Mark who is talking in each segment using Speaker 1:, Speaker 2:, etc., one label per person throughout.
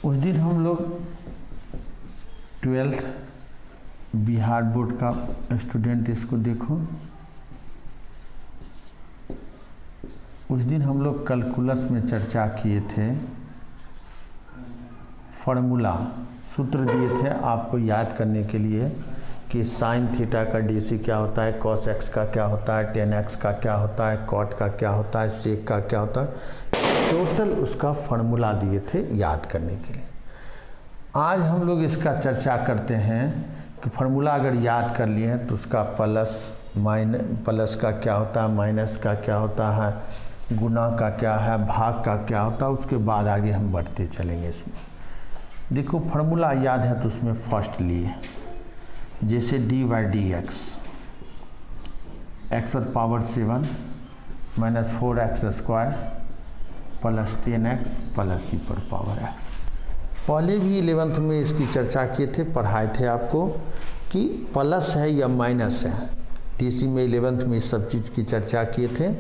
Speaker 1: उस दिन हम लोग 12th बिहार बोर्ड का स्टूडेंट, इसको देखो, उस दिन हम लोग कैलकुलस में चर्चा किए थे, फार्मूला सूत्र दिए थे आपको याद करने के लिए कि साइन थीटा का डीसी क्या होता है, कॉस एक्स का क्या होता है, टेन एक्स का क्या होता है, कॉट का क्या होता है, सेक का क्या होता है, टोटल उसका फार्मूला दिए थे याद करने के लिए। आज हम लोग इसका चर्चा करते हैं कि फार्मूला अगर याद कर लिए हैं तो उसका प्लस का क्या होता है, माइनस का क्या होता है, गुना का क्या है, भाग का क्या होता है, उसके बाद आगे हम बढ़ते चलेंगे। इसमें देखो फार्मूला याद है तो उसमें फर्स्ट लिए, जैसे d by d x, x पर power 7 minus 4x square plus 10x plus e पर पावर x। पहले भी 11th में इसकी चर्चा किए थे, पढ़ाए थे आपको कि प्लस है या माइनस है। टीसी में 11th में इस सब चीज़ की चर्चा किए थे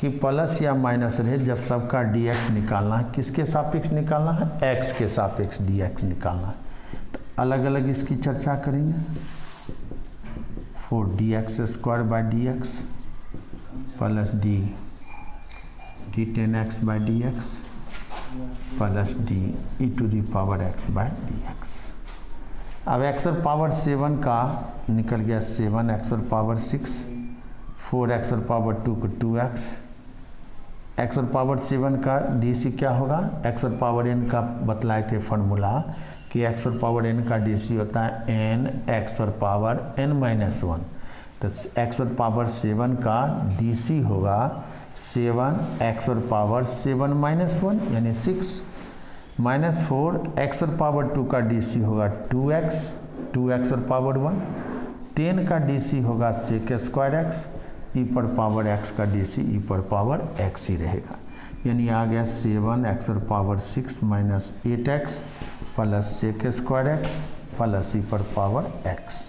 Speaker 1: कि प्लस या माइनस रहे, जब सबका dx निकालना है, किसके सापेक्ष निकालना है, x के सापेक्ष dx निकालना है। तो अलग अलग इसकी चर्चा करेंगे। 4dx square by dx plus d 10x by dx plus d e to the power x by dx। अब x और पावर 7 का निकल गया 7, x और पावर 6, 4x और पावर 2 को 2x, x और पावर 7 का डीसी क्या होगा, x और पावर n का बतलाए थे फार्मूला कि x और पावर n का डीसी होता है n x और पावर n माइनस 1। तो x और पावर 7 का डीसी होगा 7 x और पावर 7 माइनस 1 यानी 6 माइनस 4, x और पावर 2 का डीसी होगा 2x और पावर 1, 10 का डीसी होगा सेक स्क्वायर एक्स, ई पर पावर x का डीसी ई पर पावर x ही रहेगा। यानी आ गया 7x और power 6 minus 8x plus sec square x plus e पर पावर x,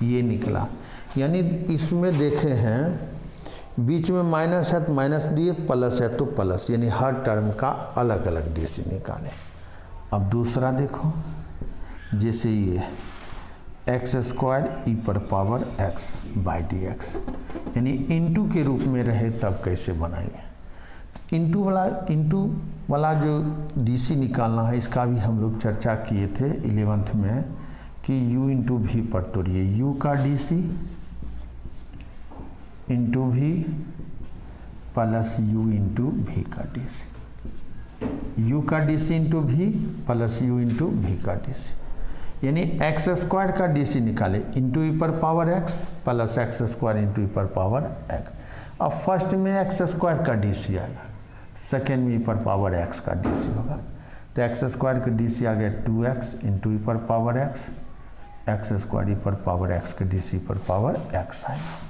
Speaker 1: ये निकला। यानी इसमें देखे हैं बीच में माइनस है तो माइनस दिए, प्लस है तो प्लस, यानी हर टर्म का अलग अलग डीसी निकालें। अब दूसरा देखो, जैसे ये एक्स स्क्वायर ई पर power x by d x, यानी इंटू के रूप में रहे तब कैसे बनाएंगे। इंटू वाला जो डीसी निकालना है इसका भी हम लोग चर्चा किए थे 11th में कि u इंटू वी पर तोड़िए, u का DC into v plus u into v का डीसी, u का DC into v plus u into v का डीसी, यानी एक्स स्क्वायर का डीसी निकाले इंटू ई पर power x plus x square into e पर पावर x। अब first में एक्स स्क्वायर का डीसी आएगा, सेकेंड में ई पर पावर x का डीसी होगा। तो एक्स स्क्वायर का डीसी आ गया 2x इंटू ई पर पावर x, एक्स स्क्वायर ई पर पावर x का डीसी पर पावर x आएगा।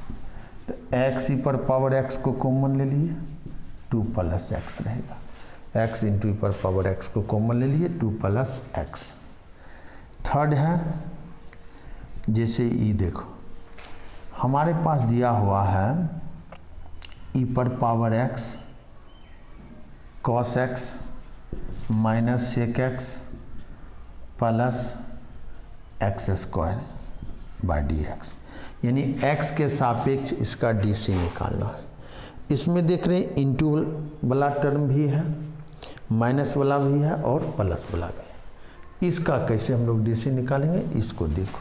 Speaker 1: तो x ई पर पावर x को कॉमन ले लिए, 2 प्लस x रहेगा, x इंटू ई पर पावर x को कॉमन ले लिए 2 प्लस x। थर्ड है, जैसे ई देखो हमारे पास दिया हुआ है ई पर power x cos x minus sec x plus x square by d x, यानी x के सापेक्ष इसका डीसी निकालना है। इसमें देख रहे हैं इंटू वाला टर्म भी है, माइनस वाला भी है और प्लस वाला भी है। इसका कैसे हम लोग डीसी निकालेंगे, इसको देखो,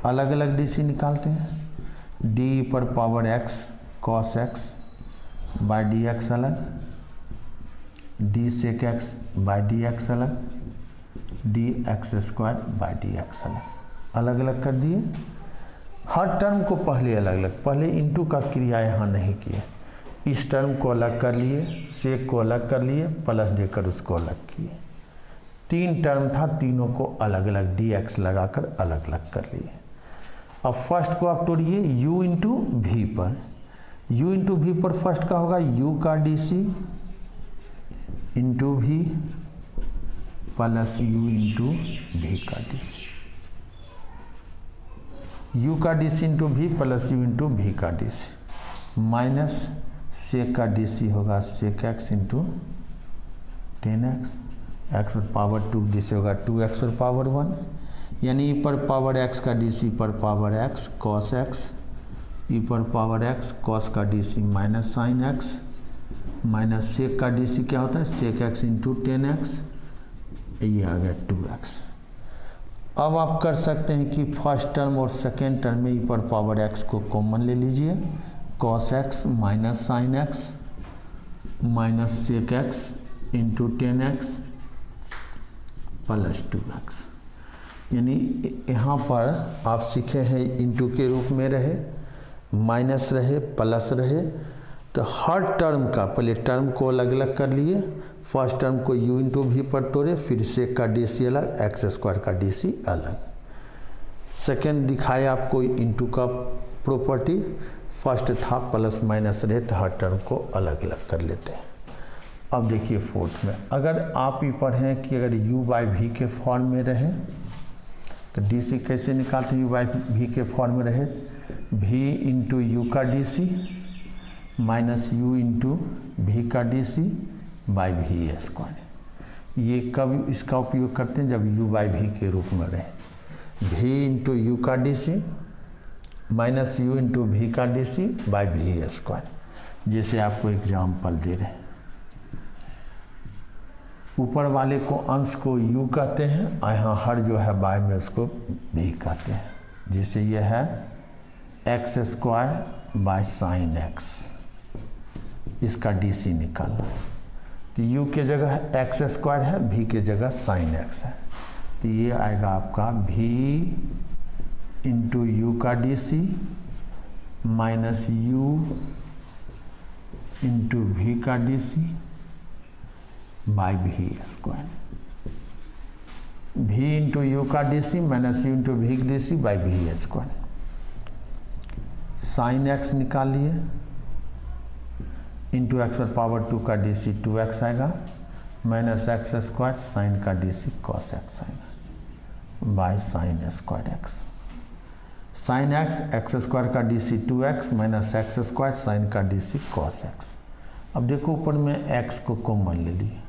Speaker 1: अलग अलग डीसी निकालते हैं। डी पर power x cos x by d x अलग, d sec x by d x अलग, d x square by d x अलग अलग कर दिए। हर टर्म को पहले अलग अलग, पहले इंटू का क्रिया यहाँ नहीं किए, इस टर्म को अलग कर लिए, सेक को अलग कर लिए, प्लस देकर उसको अलग किए। 3 टर्म था, तीनों को अलग अलग dx लगाकर अलग अलग कर लिए। अब फर्स्ट को आप तोड़िए u इंटू वी पर, u इंटू वी पर फर्स्ट का होगा u का DC into v plus u into v का डीसी, u का DC into v plus u into v का डीसी, माइनस सेक का डीसी होगा sec x into 10x x पर पावर 2 डी सी होगा 2x पर पावर 1, यानी ई पर पावर x का डी सी पर power x cos x, e पर पावर x कॉस का d c minus sine x, minus sec का डी सी क्या होता है सेक x इंटू 10x, ये आ गया 2x। अब आप कर सकते हैं कि फर्स्ट टर्म और सेकेंड टर्म में ई पर पावर x को कॉमन ले लीजिए, cos x minus sine x minus sec x into 10x plus 2x। यानी यहाँ पर आप सीखे हैं इंटू के रूप में रहे, माइनस रहे, प्लस रहे, तो हर टर्म का पहले टर्म को अलग अलग कर लिए, फर्स्ट टर्म को u इंटू भी पर तोड़े, फिर सेक का डी सी अलग, एक्स स्क्वायर का डी सी अलग। सेकेंड दिखाया आपको इंटू का प्रॉपर्टी, फर्स्ट था प्लस माइनस रहे तो हर टर्म को अलग अलग कर लेते हैं। अब देखिए फोर्थ में, अगर आप ही पढ़ें कि अगर u बाई वी के फॉर्म में रहे तो डी सी कैसे निकालते हैं, u बाई वी के फॉर्म में रहे v इंटू यू का d c minus u into v का d c by v square. ये कब इसका उपयोग करते हैं, जब u बाई वी के रूप में रहे, v इंटू यू का d c minus u into v का d c by v square. जैसे आपको एग्जाम्पल दे रहे हैं, ऊपर वाले को अंश को u कहते हैं और यहाँ हर जो है बाय में उसको v कहते हैं। जैसे ये है x square by sine x, इसका डी सी निकालना, तो u के जगह एक्स स्क्वायर है, v के जगह साइन x है, तो ये आएगा आपका v इंटू यू का d c minus u into v का d c by v square, v into u का d c minus u into v d c by v square. Sine x निकालिए, into x पर power 2 का d c 2x आएगा, minus x square sine का d c cos x आएगा by sine square x। Sine x x square का d c 2x minus x square sine का d c cos x। अब देखो ऊपर में x को कॉमन ले लिए,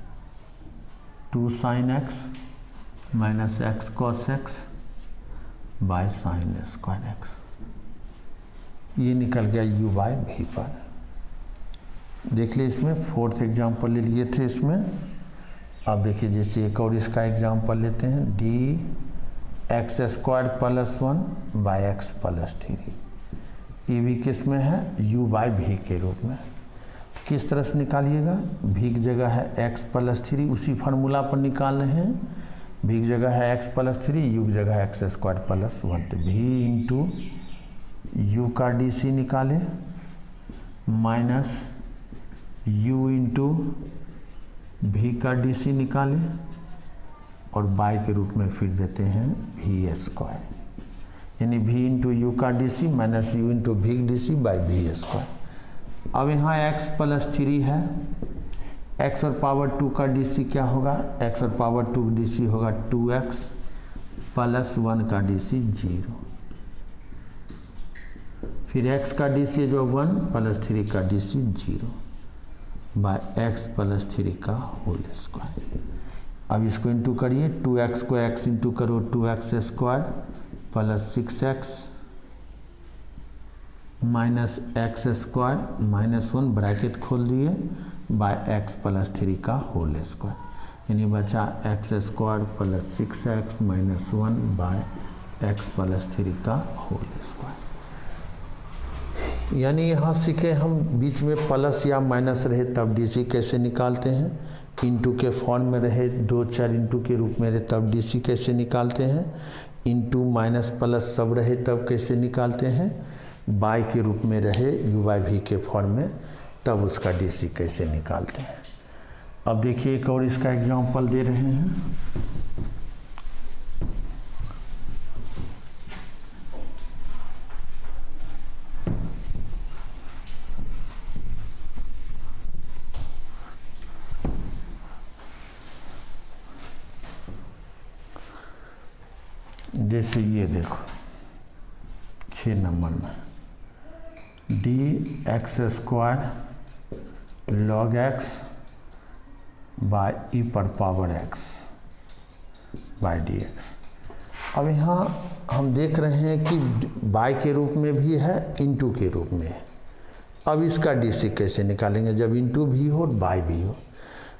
Speaker 1: 2 sine x minus x cos x by sine square x। ये निकल गया u बाय वी पर। देख लिए इसमें फोर्थ एग्जाम्पल ले लिए थे इसमें। अब देखिए जैसे एक और इसका एग्जाम्पल लेते हैं, D x square plus 1 by x plus 3। ये भी किस में है, u बाय वी के रूप में। किस तरह से निकालिएगा, v की जगह है x प्लस 3, उसी फार्मूला पर निकाल रहे हैं, v की जगह है x प्लस 3, u की जगह एक्स स्क्वायर प्लस 1, तो v इंटू यू का डी सी निकाले माइनस u इंटू वी का डी सी निकाले और बाई के रूप में फिर देते हैं वी स्क्वायर, यानी v इंटू यू का d c minus u into v d c by v square. अब यहाँ x प्लस 3 है, x और पावर 2 का डी सी क्या होगा, x और पावर 2 डी सी होगा 2x प्लस 1 का डी सी 0, फिर x का डी सी जो 1 प्लस 3 का d c 0 by x plus 3 का होल स्क्वायर। अब इसको इंटू करिए, 2x को x इंटू करो 2x square plus 6x minus x square minus 1 bracket खोल दिए बाय x प्लस 3 का होल स्क्वायर, यानी बचा x square plus 6x minus 1 by x plus 3 का होल स्क्वायर। यानी यहाँ सीखे हम बीच में प्लस या माइनस रहे तब डी सी कैसे निकालते हैं, इंटू के फॉर्म में रहे 2 4 इंटू के रूप में रहे तब डी सी कैसे निकालते हैं, इंटू माइनस प्लस सब रहे तब कैसे निकालते हैं, बाई के रूप में रहे u बाई वी के फॉर्म में तब उसका डी सी कैसे निकालते हैं। अब देखिए एक और इसका एग्जांपल दे रहे हैं। जैसे ये देखो 6 नंबर में d x square log x by e पर power x by d x. अब यहाँ हम देख रहे हैं कि बाय के रूप में भी है, इनटू के रूप में है। अब इसका डीसी कैसे निकालेंगे? जब इनटू भी हो बाय भी हो,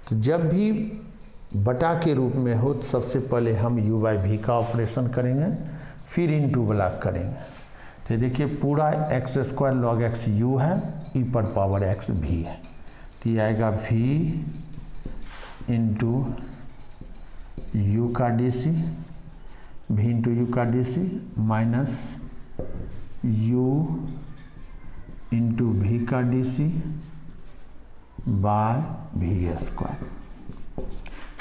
Speaker 1: तो जब भी बटा के रूप में हो तो सबसे पहले हम यू बाई भी का ऑपरेशन करेंगे, फिर इनटू ब्लॉक करेंगे। तो देखिए पूरा x square log x you है, ई पर पावर एक्स भी है, तो ये आएगा भी इंटू यू का d c, v into u का d c minus u into v का d c by v square,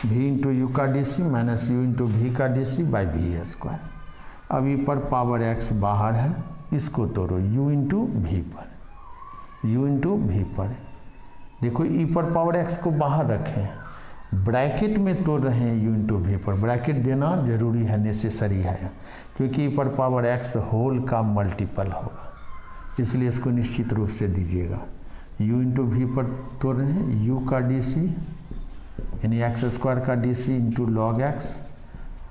Speaker 1: v into u का d c minus u into v का d c by v square. अब e पर power x बाहर है, इसको तोड़ो यू इंटू भी पर, यू इंटू भी पर। देखो ई पर पावर एक्स को बाहर रखें, ब्रैकेट में तोड़ रहे हैं यू इंटू भी पर। ब्रैकेट देना जरूरी है, नेसेसरी है, क्योंकि ई पर पावर एक्स होल का मल्टीपल होगा, इसलिए इसको निश्चित रूप से दीजिएगा। यू इंटू भी पर तोड़ रहे हैं, यू का डी सी यानी एक्स स्क्वायर का d c into log x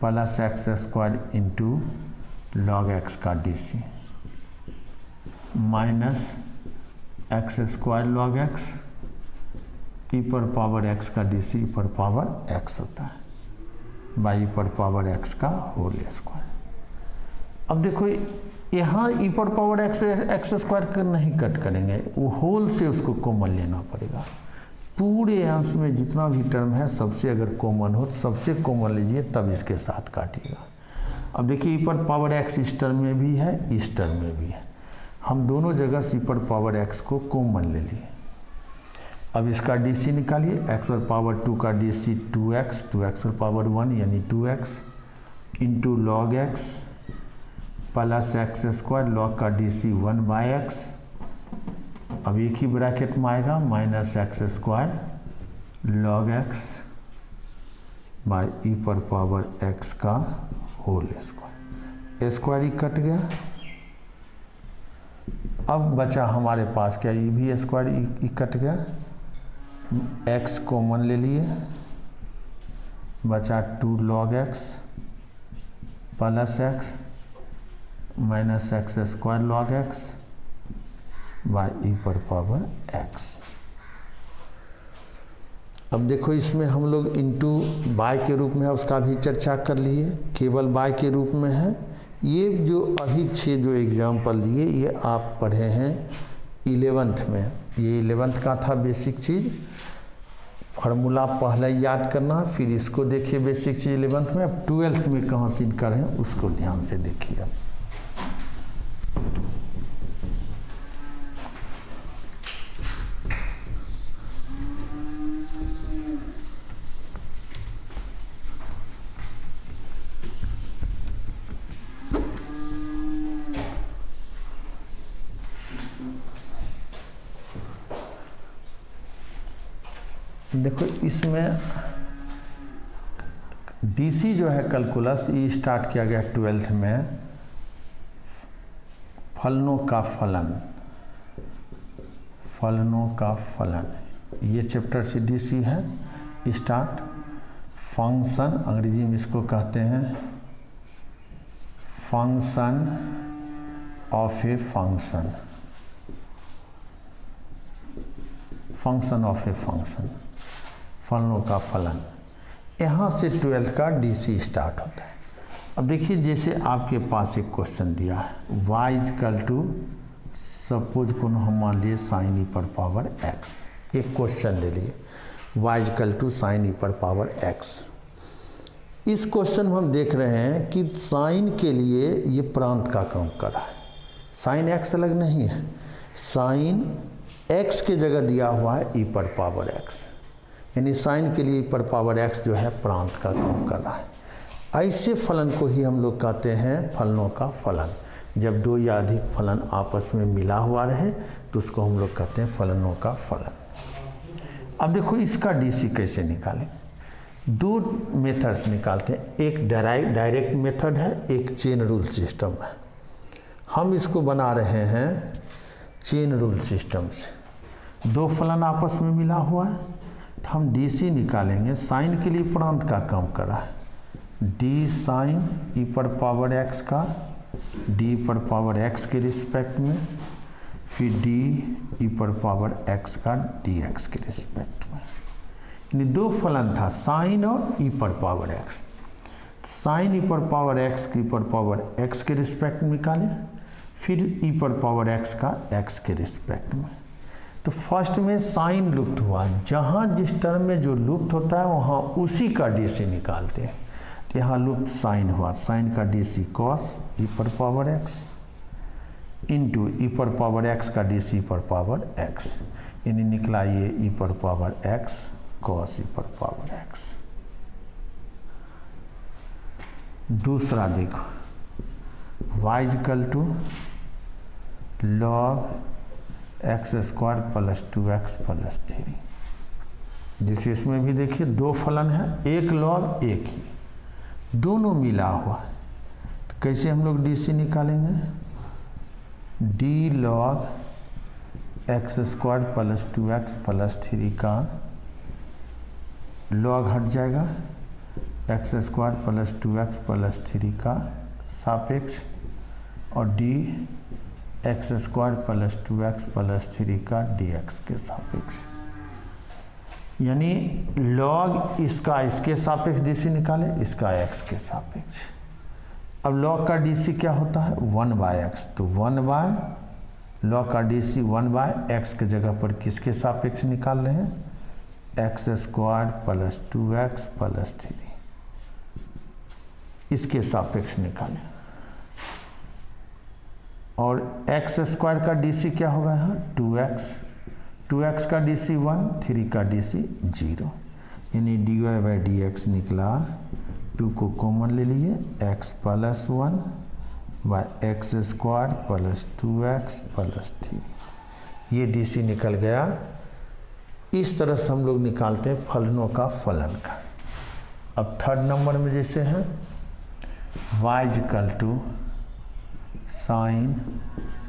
Speaker 1: plus x square into log x का d c minus x square log x e पर पावर एक्स का डी सी ई पर पावर एक्स होता है by e पर power x का whole square. अब देखो यहाँ ई पर पावर एक्स स्क्वायर कर नहीं कट करेंगे, वो होल से उसको कॉमन लेना पड़ेगा। पूरे अंश में जितना भी टर्म है सबसे अगर कॉमन हो तो सबसे कॉमन लीजिए, तब इसके साथ काटिएगा। अब देखिए ई पर पावर एक्स इस टर्म में भी है, इस टर्म में भी है, हम दोनों जगह सी पर पावर एक्स को कॉमन ले लिए। अब इसका डी सी निकालिए, एक्स पर पावर 2 का डी सी 2x पर पावर 1 यानी 2x into log x plus x square log का डी सी 1 बाई एक्स। अब एक ही ब्रैकेट में आएगा minus x square log x by e पर पावर एक्स का होल स्क्वायर। स्क्वायर ही कट गया। अब बचा हमारे पास क्या, ई भी स्क्वायर ई कट गया, एक्स कॉमन ले लिए, बचा 2 log x plus x minus x square log x by e पर पावर एक्स। अब देखो इसमें हम लोग इंटू बाय के रूप में है, उसका भी चर्चा कर लिए, केवल बाय के रूप में है। ये जो अभी 6 जो एग्जाम्पल दिए ये आप पढ़े हैं 11th में, ये 11th का था बेसिक चीज़। फार्मूला पहले याद करना, फिर इसको देखिए बेसिक चीज़ 11th में। अब 12th में कहाँ से करें उसको ध्यान से देखिए। देखो इसमें डीसी जो है कैलकुलस ये स्टार्ट किया गया 12th में, फलनों का फलन, फलनों का फलन, ये चैप्टर से डीसी है स्टार्ट। फंक्शन अंग्रेजी में इसको कहते हैं function of a function, function of a function, फलनों का फलन। यहाँ से 12th का डीसी स्टार्ट होता है। अब देखिए जैसे आपके पास एक क्वेश्चन दिया है, y इक्वल टू सपोज को हम मान लिए साइन ई पर पावर x, एक क्वेश्चन ले लिए y इक्वल टू साइन ई पर पावर x। इस क्वेश्चन में हम देख रहे हैं कि साइन के लिए ये प्रांत का काम कर रहा है, साइन x अलग नहीं है, साइन x के जगह दिया हुआ है ई पर पावर x, यानी साइन के लिए ई पर पावर x जो है प्रांत का काम कर रहा है। ऐसे फलन को ही हम लोग कहते हैं फलनों का फलन। जब दो या अधिक फलन आपस में मिला हुआ रहे तो उसको हम लोग कहते हैं फलनों का फलन। अब देखो इसका डीसी कैसे निकालें, दो मेथड्स निकालते हैं, एक डायरेक्ट मेथड है, एक चेन रूल सिस्टम है। हम इसको बना रहे हैं चेन रूल सिस्टम से। दो फलन आपस में मिला हुआ है, तो हम डी सी निकालेंगे। साइन के लिए प्रांत का काम करा है, डी साइन ई पर पावर एक्स का डी पर पावर एक्स के रिस्पेक्ट में, फिर डी ई पर पावर एक्स का डी एक्स के रिस्पेक्ट में। यानी दो फलन था, साइन और ई पर पावर एक्स। साइन ई पर पावर एक्स की पर पावर एक्स के रिस्पेक्ट में निकाले, फिर ई पर पावर एक्स का एक्स के रिस्पेक्ट में। तो फर्स्ट में साइन लुप्त हुआ, जहाँ जिस टर्म में जो लुप्त होता है वहाँ उसी का डी सी निकालते हैं। तो यहाँ लुप्त साइन हुआ, साइन का डी सी कॉस ई पर पावर एक्स इंटू ई पर पावर एक्स का डी सी पर पावर एक्स, यानी निकला ये ई पर पावर एक्स कॉस ई पर पावर एक्स। दूसरा देखो, y equal to log x square plus 2x plus 3। जिसे इसमें भी देखिए दो फलन है, एक लॉग एक ही, दोनों मिला हुआ है। तो कैसे हम लोग डी सी निकालेंगे, D log x square plus 2x plus 3 का लॉग हट जाएगा, x square plus 2x plus 3 का सापेक्ष, और D x square plus 2x plus 3 का dx के सापेक्ष। यानी लॉग इसका इसके सापेक्ष डी सी निकाले, इसका x के सापेक्ष। अब लॉग का डी सी क्या होता है, 1/x। तो 1 लॉग का डी सी 1/x के जगह पर किसके सापेक्ष निकाल रहे हैं, x square plus 2x plus 3, इसके सापेक्ष निकालें। और एक्स स्क्वायर का डी सी क्या होगा यहाँ, 2x का डी सी 1, 3 का डी सी 0, यानी d y by d x निकला। 2 को कॉमन ले लिए, x plus 1 by x square plus 2x plus 3, ये डी सी निकल गया। इस तरह से हम लोग निकालते हैं फलनों का फलन का। अब थर्ड नंबर में जैसे है y equal to sine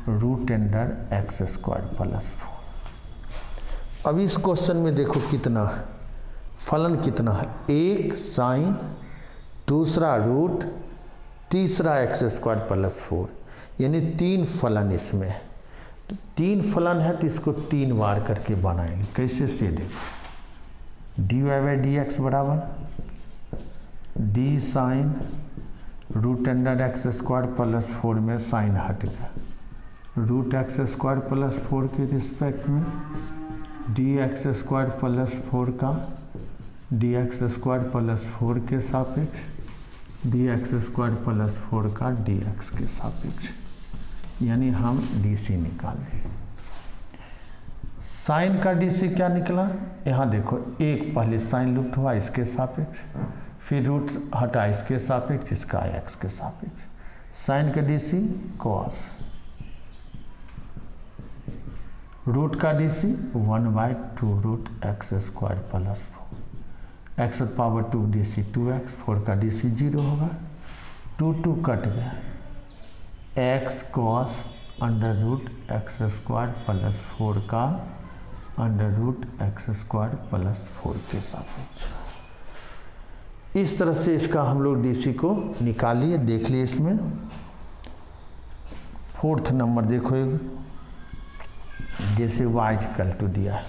Speaker 1: root under x square plus 4। अब इस क्वेश्चन में देखो कितना है, फलन कितना है, एक साइन, दूसरा रूट, तीसरा एक्स स्क्वायर प्लस 4, यानी 3 फलन इसमें। तो 3 फलन है तो इसको 3 बार करके बनाएंगे। कैसे से देखो, d y by d x बराबर d sine root under x square plus 4 में साइन हट गया, रूट एक्स स्क्वायर प्लस 4 के रिस्पेक्ट में डी एक्स स्क्वायर प्लस 4 का डी एक्स स्क्वायर प्लस 4 के सापेक्ष, डी एक्स स्क्वायर प्लस 4 का डी एक्स के सापेक्ष, यानी हम डी सी निकाल देंगे। साइन का डी सी क्या निकला, यहाँ देखो, एक पहले साइन लुप्त हुआ इसके सापेक्ष, फिर रूट हटा इसके सापेक्ष, इसका एक्स के सापेक्ष। साइन का डी सी कॉस, रूट का d c 1/2 root x square plus 4, x power 2 d c 2x, 4 का डी सी 0 होगा, 2 कट गया, x cos under root x square plus 4 का under root x square plus 4 के सापेक्ष। इस तरह से इसका हम लोग डीसी को निकालिए, देख लिए। इसमें फोर्थ नंबर देखो, जैसे y इक्वल टू दिया है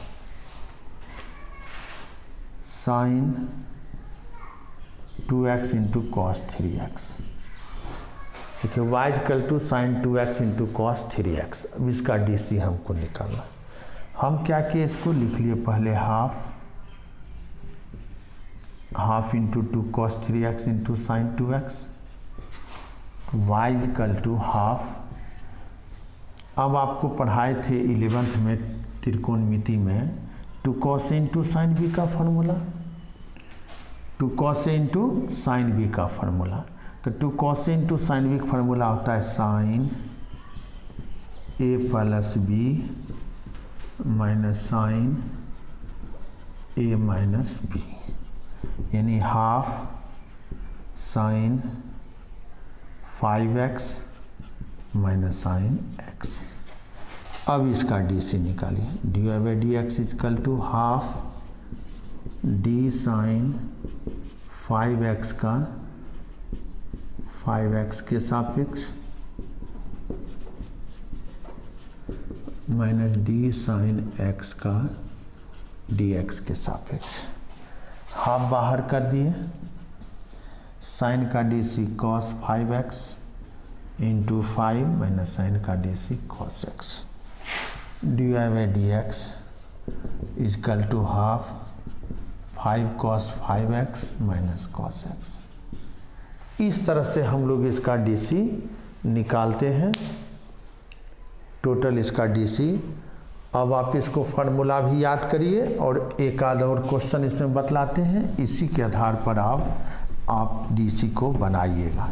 Speaker 1: sign 2x into cos 3x। देखिए y equal to sine 2x into cos 3x। अब इसका डीसी हमको निकालना। हम क्या किए, इसको लिख लिए पहले half into 2 cos 3x into sine 2x, y equal to half. अब आपको पढ़ाए थे 11th में त्रिकोणमिति में 2 कॉस इंटू साइन बी का formula, 2 cos into sine b का फार्मूला। तो 2 कॉस इंटू साइन बी का फार्मूला होता है sine a plus b minus sine a minus b, यानी half sine 5x minus sine x। अब इसका डीसी निकालिए, d y by d x is equal to half d sine 5x का 5x के सापेक्ष माइनस डी साइन x का dx के सापेक्ष। हाफ बाहर कर दिए, साइन का d c cos 5x into 5 minus sine का d c cos x d y by d x is equal to half 5 cos 5x minus cos x। इस तरह से हम लोग इसका डीसी निकालते हैं, टोटल इसका डीसी। अब आप इसको फार्मूला भी याद करिए और एक आध और क्वेश्चन इसमें बतलाते हैं, इसी के आधार पर आप डीसी को बनाइएगा।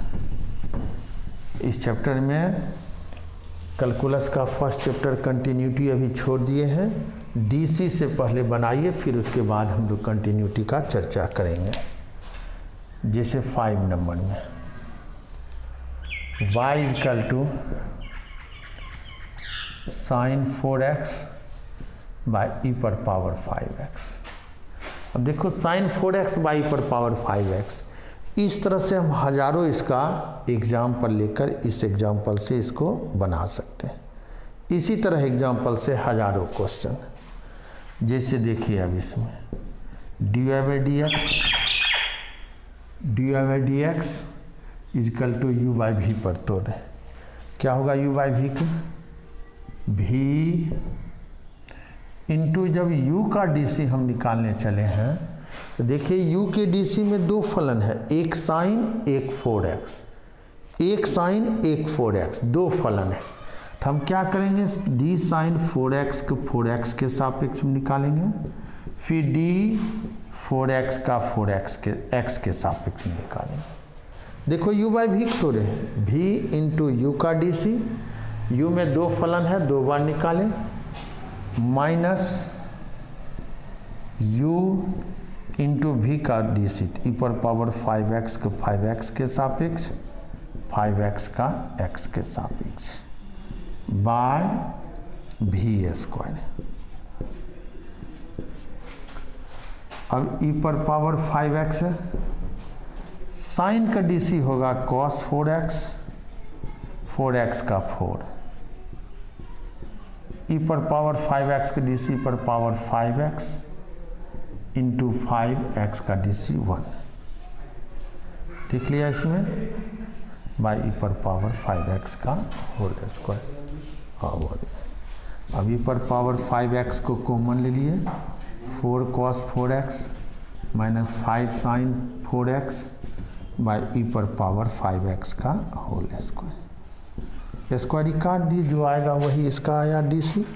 Speaker 1: इस चैप्टर में कैलकुलस का फर्स्ट चैप्टर कंटिन्यूटी अभी छोड़ दिए हैं, डीसी से पहले बनाइए, फिर उसके बाद हम लोग कंटिन्यूटी का चर्चा करेंगे। जैसे 5 नंबर में y is equal to sine 4x by e पर पावर 5x। अब देखो साइन 4x बाई ई पर पावर 5x, इस तरह से हम हजारों इसका एग्जाम्पल लेकर इस एग्जाम्पल से इसको बना सकते हैं। इसी तरह एग्जाम्पल से हजारों क्वेश्चन। जैसे देखिए अब इसमें d y by d x is equal to u by v पर तोड़, क्या होगा यू बाई वी का भी इंटू, जब u का डीसी हम निकालने चले हैं तो देखिए u के डीसी में दो फलन है, एक साइन एक 4x, एक साइन एक 4x, दो फलन है। तो हम क्या करेंगे, डी साइन 4x को 4x के सापेक्ष में निकालेंगे, फिर डी 4x का 4x के x के सापेक्ष में निकालेंगे। देखो u बाई भी तोड़े, v इंटू यू का डीसी, u में दो फलन है, दो बार निकालें, माइनस u इंटू वी का डीसी ई पर पावर 5x को 5x के सापेक्ष 5x का x के सापेक्ष बाय वी स्क्वायर। अब ई पर पावर 5x है, साइन का डीसी होगा cos 4x, 4x का 4, ई पर पावर 5x का डीसी पर पावर 5x इंटू 5x का डीसी 1, देख लिया इसमें, बाई ई पर पावर 5x का होल स्क्वायर। अब ई पर पावर 5x को कॉमन ले लिए, 4 cos 4x minus 5 sine 4x by e पर पावर 5x का होल स्क्वायर। स्क्वायर ही काट दिए, जो आएगा वही इसका आया डीसी।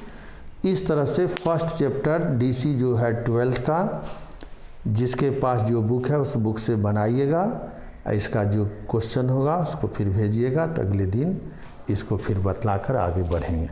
Speaker 1: इस तरह से फर्स्ट चैप्टर डीसी जो है 12th का, जिसके पास जो बुक है उस बुक से बनाइएगा, इसका जो क्वेश्चन होगा उसको फिर भेजिएगा, तो अगले दिन इसको फिर बतलाकर आगे बढ़ेंगे।